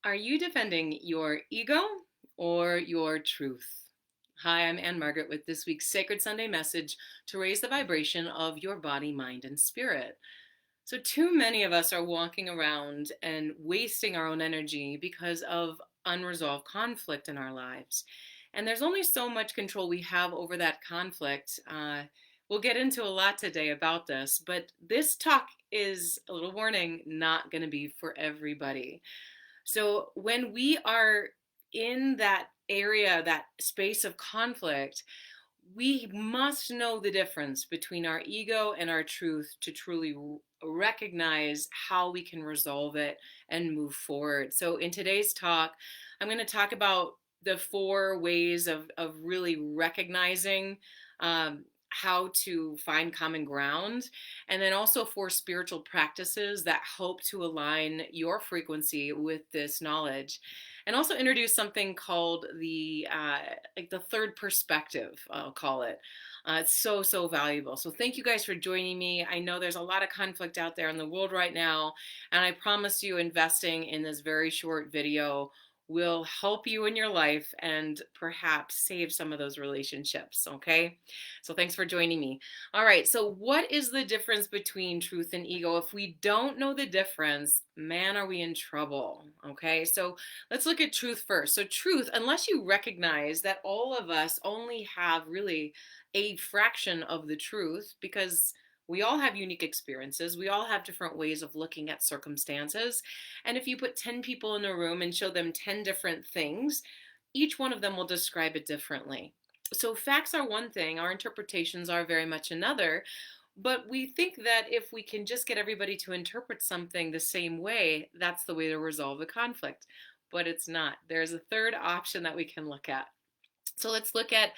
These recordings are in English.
Are you defending your ego or your truth? Hi, I'm Anne-Margaret with this week's Sacred Sunday message to raise the vibration of your body, mind, and spirit. So, too many of us are walking around and wasting our own energy because of unresolved conflict in our lives. And there's only so much control we have over that conflict. We'll get into a lot today about this, but this talk is, a little warning, not going to be for everybody. So when we are in that area, that space of conflict, we must know the difference between our ego and our truth to truly recognize how we can resolve it and move forward. So in today's talk, I'm going to talk about the four ways of really recognizing how to find common ground, and then also for spiritual practices that help to align your frequency with this knowledge, and also introduce something called the like the third perspective, I'll call it. It's so valuable. So thank you guys for joining me. I know there's a lot of conflict out there in the world right now, and I promise you investing in this very short video will help you in your life and perhaps save some of those relationships, okay? So thanks for joining me. All right, so what is the difference between truth and ego? If we don't know the difference, man, are we in trouble, okay? So let's look at truth first. So truth, unless you recognize that all of us only have really a fraction of the truth, because we all have unique experiences. We all have different ways of looking at circumstances. And if you put 10 people in a room and show them 10 different things, each one of them will describe it differently. So facts are one thing, our interpretations are very much another. But we think that if we can just get everybody to interpret something the same way, that's the way to resolve the conflict. But it's not. There's a third option that we can look at. So let's look at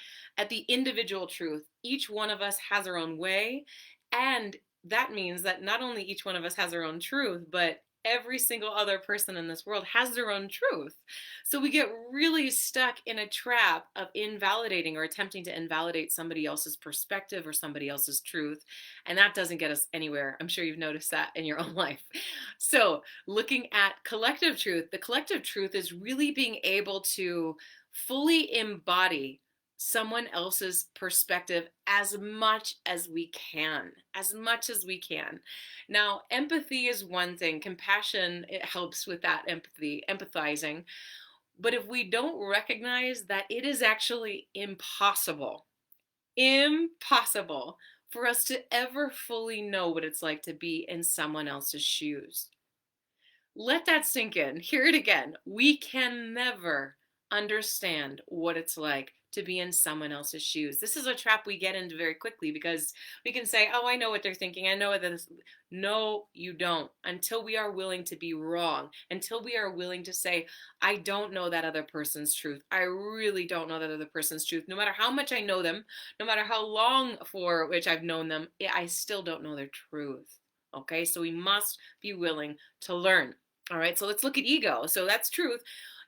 the individual truth. Each one of us has our own way, and that means that not only each one of us has our own truth, but every single other person in this world has their own truth. So we get really stuck in a trap of invalidating or attempting to invalidate somebody else's perspective or somebody else's truth, and that doesn't get us anywhere. I'm sure you've noticed that in your own life. So looking at collective truth, the collective truth is really being able to fully embody someone else's perspective as much as we can, as much as we can. Now, empathy is one thing. Compassion, it helps with that empathy, empathizing. But if we don't recognize that it is actually impossible for us to ever fully know what it's like to be in someone else's shoes. Let that sink in. Hear it again. We can never understand what it's like to be in someone else's shoes. This is a trap we get into very quickly because we can say, oh, I know what they're thinking. I know what this. No, you don't. Until we are willing to be wrong, until we are willing to say, I don't know that other person's truth. I really don't know that other person's truth. No matter how much I know them, no matter how long for which I've known them, I still don't know their truth. Okay, so we must be willing to learn. All right, so let's look at ego. So that's truth.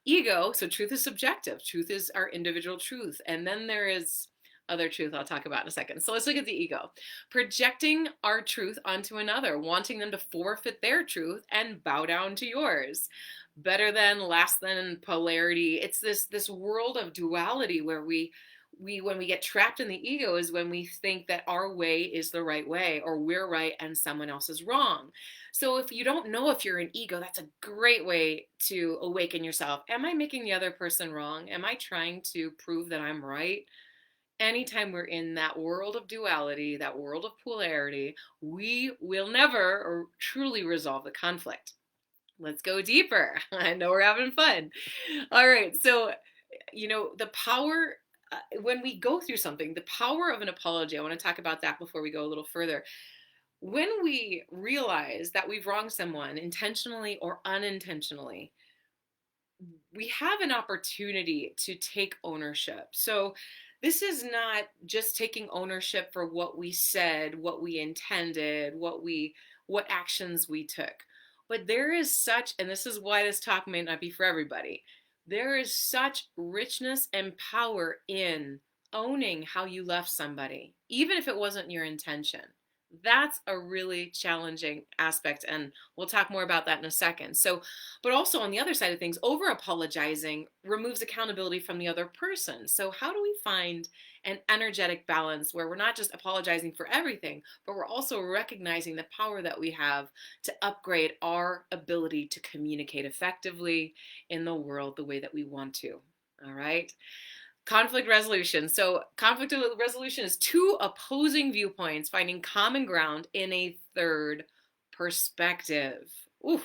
Ego, so truth is subjective. Truth is our individual truth. And then there is other truth I'll talk about in a second. So let's look at the ego. Projecting our truth onto another, wanting them to forfeit their truth and bow down to yours. Better than, less than, polarity. It's this world of duality where we when we get trapped in the ego is when we think that our way is the right way, or we're right and someone else is wrong. So if you don't know if you're an ego, that's a great way to awaken yourself. Am I making the other person wrong? Am I trying to prove that I'm right? Anytime we're in that world of duality, that world of polarity, we will never or truly resolve the conflict. Let's go deeper. I know we're having fun. All right, so the power, when we go through something, the power of an apology, I want to talk about that before we go a little further. When we realize that we've wronged someone intentionally or unintentionally, we have an opportunity to take ownership. So this is not just taking ownership for what we said, what we intended, what actions we took. But there is such, and this is why this talk may not be for everybody, there is such richness and power in owning how you left somebody, even if it wasn't your intention. That's a really challenging aspect, and we'll talk more about that in a second. So, but also on the other side of things, over apologizing removes accountability from the other person. So, how do we find an energetic balance where we're not just apologizing for everything, but we're also recognizing the power that we have to upgrade our ability to communicate effectively in the world the way that we want to? All right. Conflict resolution. So, conflict resolution is two opposing viewpoints finding common ground in a third perspective. Ooh,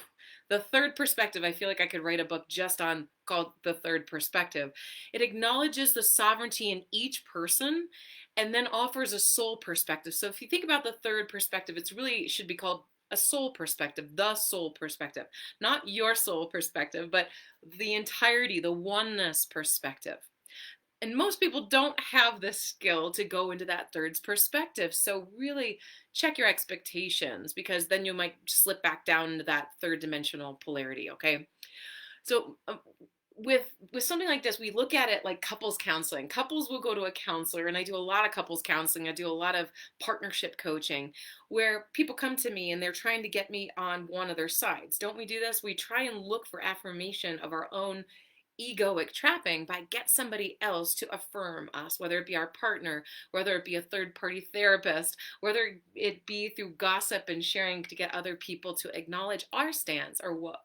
the third perspective. I feel like I could write a book just on called The Third Perspective. It acknowledges the sovereignty in each person and then offers a soul perspective. So, if you think about the third perspective, it's really should be called a soul perspective, the soul perspective, not your soul perspective, but the entirety, the oneness perspective. And most people don't have the skill to go into that third perspective. So really check your expectations, because then you might slip back down into that third dimensional polarity. Okay. So with something like this, we look at it like couples counseling. Couples will go to a counselor, and I do a lot of couples counseling. I do a lot of partnership coaching where people come to me and they're trying to get me on one of their sides. Don't we do this? We try and look for affirmation of our own egoic trapping by get somebody else to affirm us, whether it be our partner, whether it be a third party therapist, whether it be through gossip and sharing to get other people to acknowledge our stance or what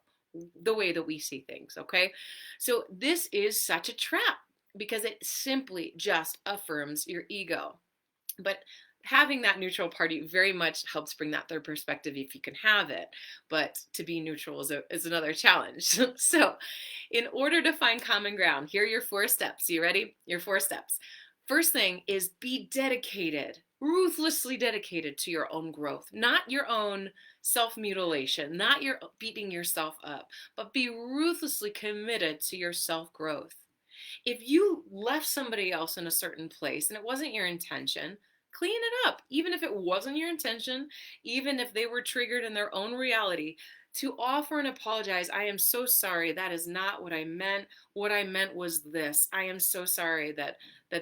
the way that we see things. Okay, so this is such a trap because it simply just affirms your ego. But having that neutral party very much helps bring that third perspective if you can have it. But to be neutral is another challenge. So, in order to find common ground, here are your 4 steps. You ready? Your 4 steps. First thing is be dedicated, ruthlessly dedicated to your own growth, not your own self mutilation, not your beating yourself up, but be ruthlessly committed to your self growth. If you left somebody else in a certain place and it wasn't your intention, clean it up. Even if it wasn't your intention, even if they were triggered in their own reality, to offer and apologize. I am so sorry. That is not what I meant. What I meant was this. I am so sorry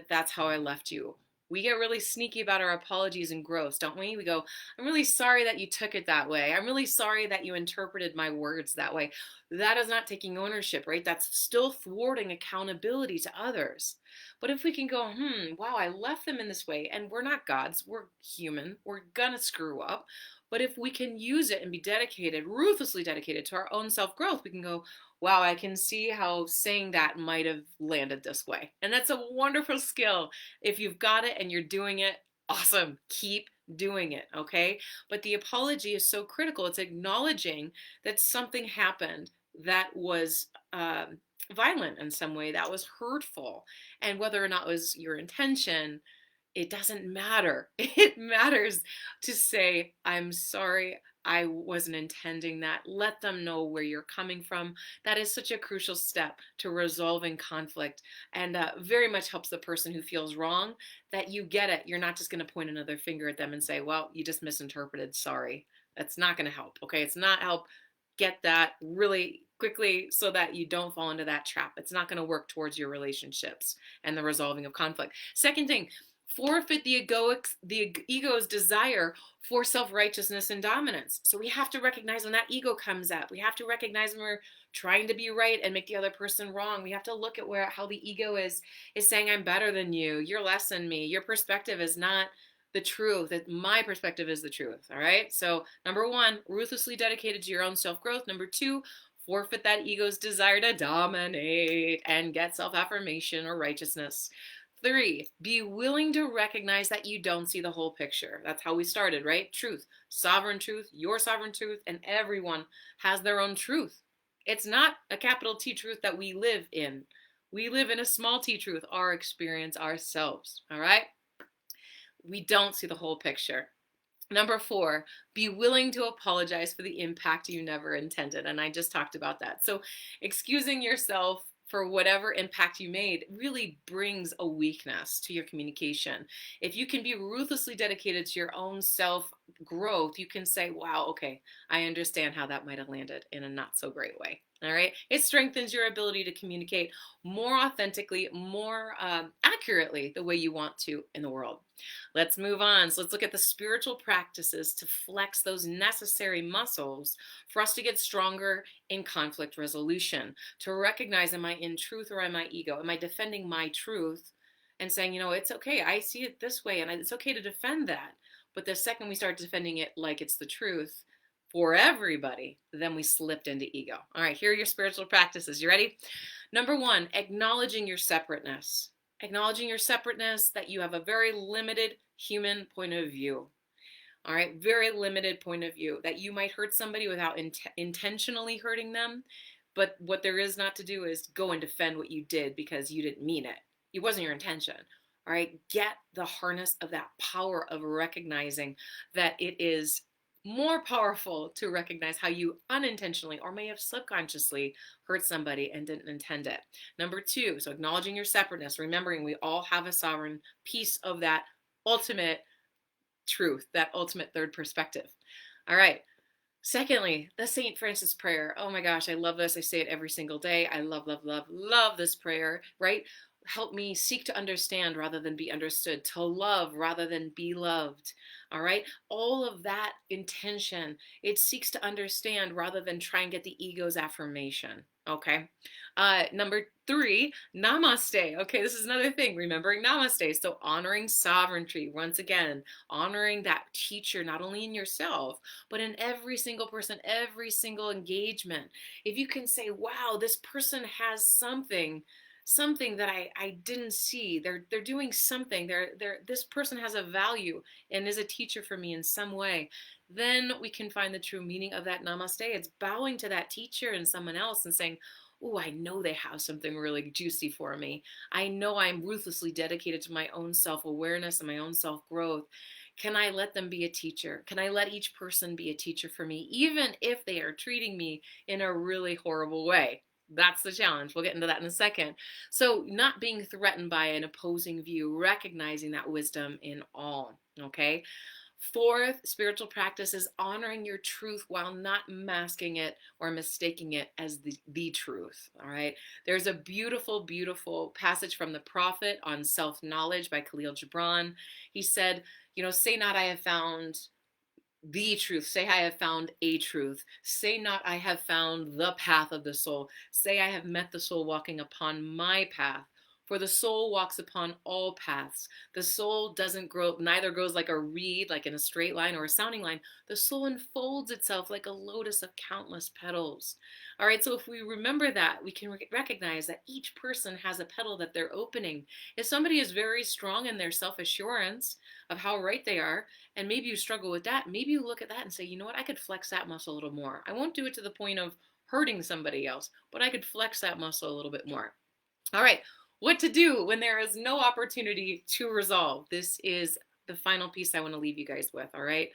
that's how I left you. We get really sneaky about our apologies and gross, don't we? We go, I'm really sorry that you took it that way. I'm really sorry that you interpreted my words that way. That is not taking ownership, right? That's still thwarting accountability to others. But if we can go, wow, I left them in this way, and we're not gods, we're human, we're gonna screw up. But if we can use it and be dedicated, ruthlessly dedicated to our own self growth, we can go, wow, I can see how saying that might have landed this way. And that's a wonderful skill. If you've got it and you're doing it, awesome. Keep doing it, okay? But the apology is so critical. It's acknowledging that something happened that was violent in some way, that was hurtful. And whether or not it was your intention, it doesn't matter. It matters to say, I'm sorry, I wasn't intending that. Let them know where you're coming from. That is such a crucial step to resolving conflict, and very much helps the person who feels wrong that you get it. You're not just going to point another finger at them and say, well, you just misinterpreted. Sorry. That's not going to help. Okay. It's not help. Get that really quickly so that you don't fall into that trap. It's not going to work towards your relationships and the resolving of conflict. Second thing, forfeit the ego's desire for self-righteousness and dominance. So we have to recognize when that ego comes up. We have to recognize when we're trying to be right and make the other person wrong. We have to look at how the ego is saying, I'm better than you, you're less than me, your perspective is not the truth, that my perspective is the truth. All right. So number 1, ruthlessly dedicated to your own self-growth. Number 2, forfeit that ego's desire to dominate and get self-affirmation or righteousness. 3, be willing to recognize that you don't see the whole picture. That's how we started, right? Truth, your sovereign truth, and everyone has their own truth. It's not a capital T truth that we live in. We live in a small t truth, our experience ourselves, all right? We don't see the whole picture. Number 4, be willing to apologize for the impact you never intended. And I just talked about that. So excusing yourself for whatever impact you made really brings a weakness to your communication. If you can be ruthlessly dedicated to your own self growth, you can say, wow, okay, I understand how that might have landed in a not so great way. All right. It strengthens your ability to communicate more authentically, more accurately the way you want to in the world. Let's move on. So let's look at the spiritual practices to flex those necessary muscles for us to get stronger in conflict resolution, to recognize, am I in truth or am I ego? Am I defending my truth and saying, it's okay. I see it this way and it's okay to defend that. But the second we start defending it like it's the truth, for everybody, then we slipped into ego. All right, here are your spiritual practices. You ready? Number one, acknowledging your separateness. Acknowledging your separateness, that you have a very limited human point of view. All right, very limited point of view, that you might hurt somebody without intentionally hurting them. But what there is not to do is go and defend what you did because you didn't mean it. It wasn't your intention. All right, get the harness of that power of recognizing that it is more powerful to recognize how you unintentionally or may have subconsciously hurt somebody and didn't intend it. Number two, so acknowledging your separateness, remembering we all have a sovereign piece of that ultimate truth, that ultimate third perspective. All right. Secondly, the St. Francis prayer. Oh my gosh, I love this. I say it every single day. I love, love, love, love this prayer, right? Help me seek to understand rather than be understood, to love rather than be loved. All right. All of that intention, it seeks to understand rather than try and get the ego's affirmation. Okay. Number three, namaste. Okay. This is another thing, remembering namaste. So honoring sovereignty, once again, honoring that teacher, not only in yourself, but in every single person, every single engagement. If you can say, wow, this person has something that I didn't see. They're doing something. This person has a value and is a teacher for me in some way. Then we can find the true meaning of that namaste. It's bowing to that teacher and someone else and saying, oh, I know they have something really juicy for me. I know I'm ruthlessly dedicated to my own self-awareness and my own self-growth. Can I let them be a teacher? Can I let each person be a teacher for me, even if they are treating me in a really horrible way? That's the challenge. We'll get into that in a second. So not being threatened by an opposing view, recognizing that wisdom in all, okay? Fourth spiritual practice is honoring your truth while not masking it or mistaking it as the truth, all right? There's a beautiful, beautiful passage from the prophet on self-knowledge by Khalil Gibran. He said, say not I have found the truth. Say I have found a truth. Say not I have found the path of the soul. Say I have met the soul walking upon my path. For the soul walks upon all paths. The soul doesn't grow, neither grows like a reed, like in a straight line or a sounding line. The soul unfolds itself like a lotus of countless petals. All right, so if we remember that, we can recognize that each person has a petal that they're opening. If somebody is very strong in their self-assurance of how right they are, and maybe you struggle with that, maybe you look at that and say, you know what, I could flex that muscle a little more. I won't do it to the point of hurting somebody else, but I could flex that muscle a little bit more. All right, what to do when there is no opportunity to resolve. This is the final piece I want to leave you guys with, all right?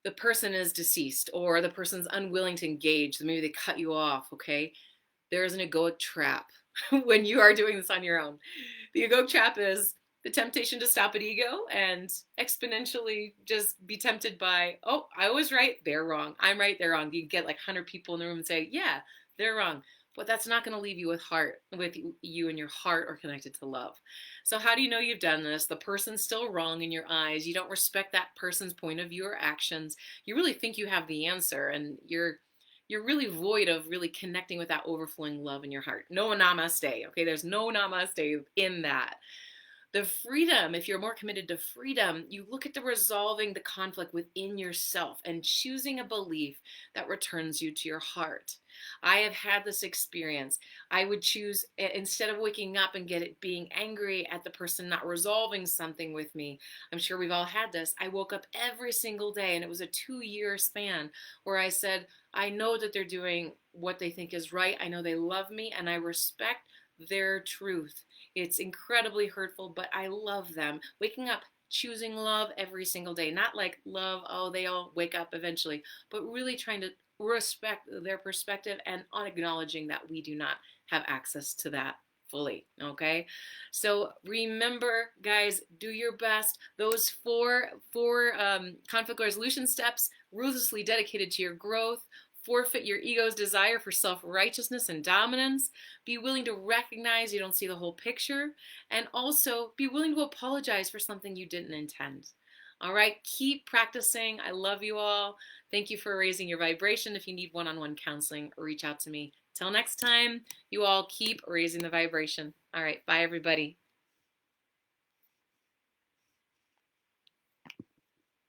The person is deceased or the person's unwilling to engage. So maybe they cut you off, okay? There is an egoic trap when you are doing this on your own. The egoic trap is the temptation to stop at ego and exponentially just be tempted by, oh, I was right, they're wrong. I'm right, they're wrong. You get like 100 people in the room and say, yeah, they're wrong. But that's not going to leave you with you and your heart are connected to love. So how do you know you've done this? The person's still wrong in your eyes. You don't respect that person's point of view or actions. You really think you have the answer, and you're really void of really connecting with that overflowing love in your heart. No namaste, okay? There's no namaste in that. The freedom, if you're more committed to freedom, you look at the resolving the conflict within yourself and choosing a belief that returns you to your heart. I have had this experience. I would choose, instead of waking up and being angry at the person not resolving something with me, I'm sure we've all had this. I woke up every single day, and it was a 2-year span where I said, I know that they're doing what they think is right. I know they love me, and I respect their truth. It's incredibly hurtful, but I love them. Waking up, choosing love every single day. Not like love, oh, they all wake up eventually, but really trying to respect their perspective and on acknowledging that we do not have access to that fully, okay? So remember, guys, do your best. Those four conflict resolution steps, ruthlessly dedicated to your growth, Forfeit your ego's desire for self-righteousness and dominance. Be willing to recognize you don't see the whole picture. And also be willing to apologize for something you didn't intend. All right, keep practicing. I love you all. Thank you for raising your vibration. If you need one-on-one counseling, reach out to me. Till next time, you all keep raising the vibration. All right, bye everybody.